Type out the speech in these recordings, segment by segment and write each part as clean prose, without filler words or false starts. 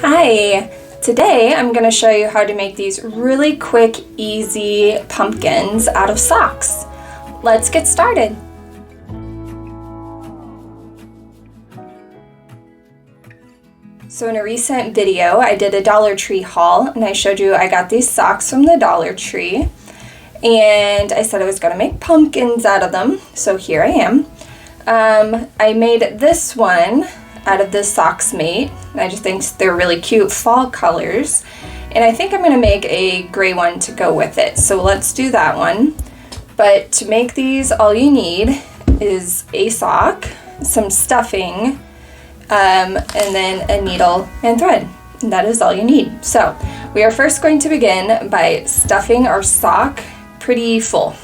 Hi! Today I'm going to show you how to make these really quick, easy pumpkins out of socks. Let's get started! So in a recent video I did a Dollar Tree haul and I showed you I got these socks from the Dollar Tree and I said I was going to make pumpkins out of them, so here I am. I made this one out of this Socks Mate. I just think they're really cute fall colors. And I think I'm going to make a gray one to go with it. So let's do that one. But to make these, all you need is a sock, some stuffing, and then a needle and thread. And that is all you need. So we are first going to begin by stuffing our sock pretty full.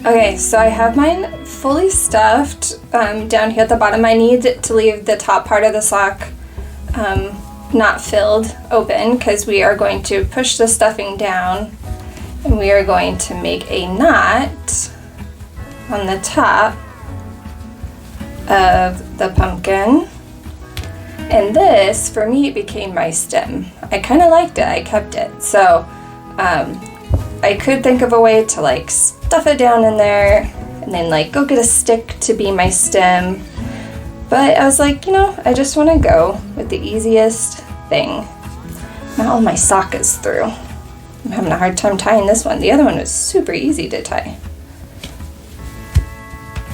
Okay, so I have mine fully stuffed down here at the bottom. I need to leave the top part of the sock not filled open because we are going to push the stuffing down and we are going to make a knot on the top of the pumpkin. And this, for me, became my stem. I kind of liked it. I kept it. So I could think of a way to like stuff it down in there and then like go get a stick to be my stem. But I was like, I just want to go with the easiest thing. Not all my sock is through. I'm having a hard time tying this one. The other one was super easy to tie.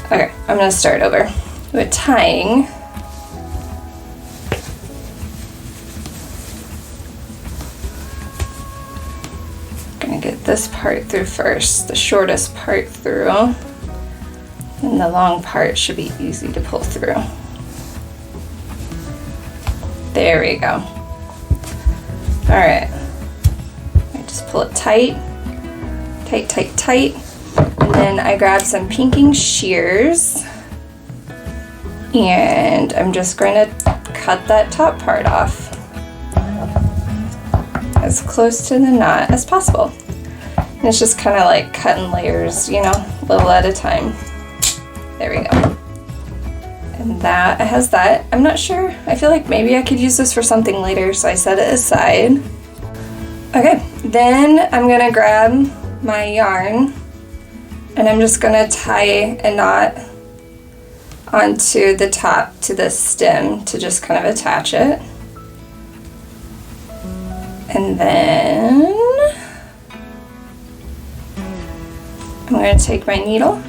Okay, I'm going to start over with tying. Get this part through first, the shortest part through, and the long part should be easy to pull through. There we go. All right, I just pull it tight, tight, tight, tight, and then I grab some pinking shears, and I'm just going to cut that top part off as close to the knot as possible. And it's just kind of like cutting layers, a little at a time. There we go. And that has that. I'm not sure. I feel like maybe I could use this for something later, so I set it aside. Okay, then I'm gonna grab my yarn and I'm just gonna tie a knot onto the top to this stem to just kind of attach it. And then I'm going to take my needle,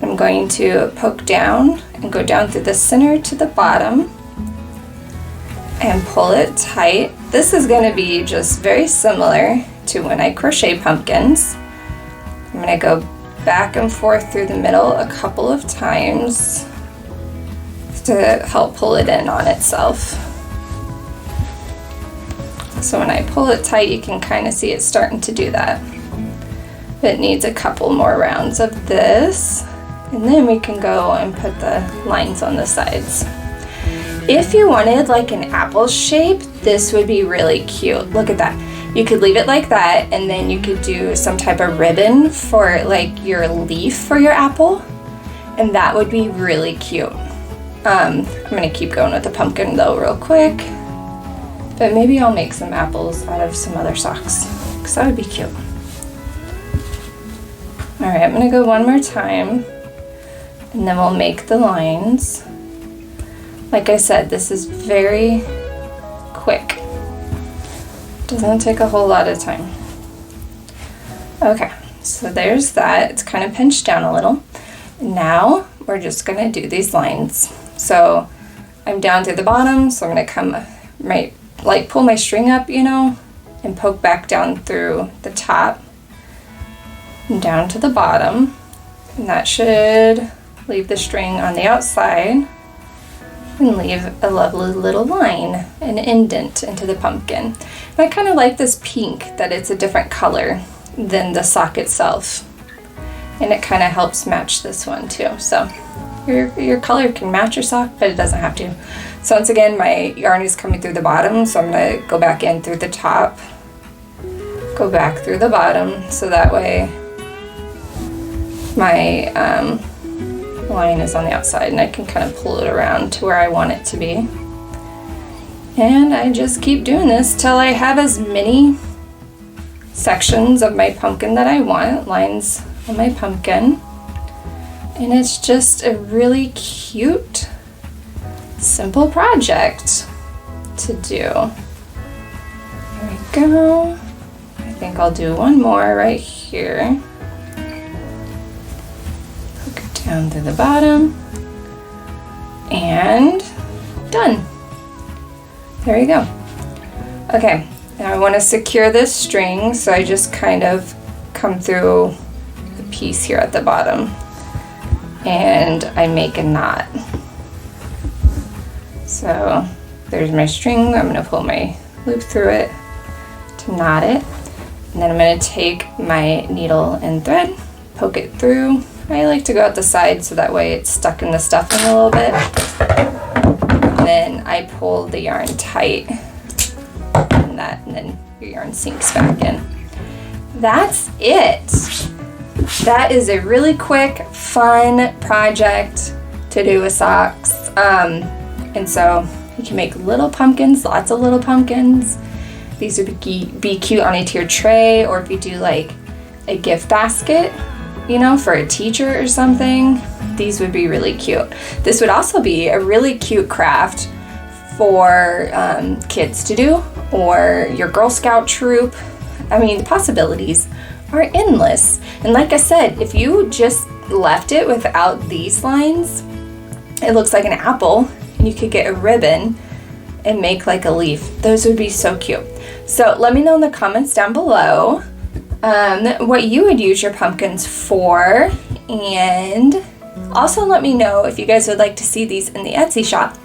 I'm going to poke down and go down through the center to the bottom and pull it tight. This is going to be just very similar to when I crochet pumpkins. I'm going to go back and forth through the middle a couple of times to help pull it in on itself. So when I pull it tight, you can kind of see it starting to do that. It needs a couple more rounds of this, and then we can go and put the lines on the sides. If you wanted like an apple shape, this would be really cute. Look at that. You could leave it like that, and then you could do some type of ribbon for like your leaf for your apple, and that would be really cute. I'm gonna keep going with the pumpkin though real quick, but maybe I'll make some apples out of some other socks, because that would be cute. All right, I'm gonna go one more time and then we'll make the lines. Like I said, this is very quick. Doesn't take a whole lot of time. Okay, so there's that. It's kind of pinched down a little. Now we're just gonna do these lines. So I'm down through the bottom, so I'm gonna come pull my string up, and poke back down through the top and down to the bottom, and that should leave the string on the outside and leave a lovely little line, an indent into the pumpkin. And I kind of like this pink, that it's a different color than the sock itself, and it kind of helps match this one too. So Your color can match your sock, but it doesn't have to. So once again, my yarn is coming through the bottom, so I'm gonna go back in through the top, go back through the bottom, so that way my line is on the outside and I can kind of pull it around to where I want it to be. And I just keep doing this till I have as many sections of my pumpkin that I want, lines on my pumpkin. And it's just a really cute, simple project to do. There we go. I think I'll do one more right here. Hook it down through the bottom. And done. There you go. Okay, now I want to secure this string, so I just kind of come through the piece here at the bottom and I make a knot. So there's my string. I'm going to pull my loop through it to knot it, and then I'm going to take my needle and thread, poke it through. I like to go out the side so that way it's stuck in the stuffing a little bit. And then I pull the yarn tight and then your yarn sinks back in. That's it. That is a really quick, fun project to do with socks. And so you can make little pumpkins, lots of little pumpkins. These would be cute on a tiered tray, or if you do like a gift basket, you know, for a teacher or something, these would be really cute. This would also be a really cute craft for kids to do, or your Girl Scout troop. I mean, the possibilities are endless. And like I said, if you just left it without these lines, it looks like an apple, and you could get a ribbon and make like a leaf. Those would be so cute. So let me know in the comments down below what you would use your pumpkins for, and also let me know if you guys would like to see these in the Etsy shop.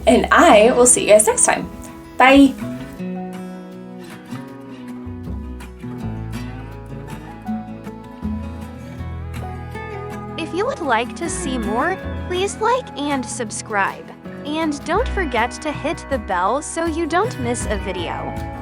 And I will see you guys next time. Bye! If you would like to see more, please like and subscribe. And don't forget to hit the bell so you don't miss a video.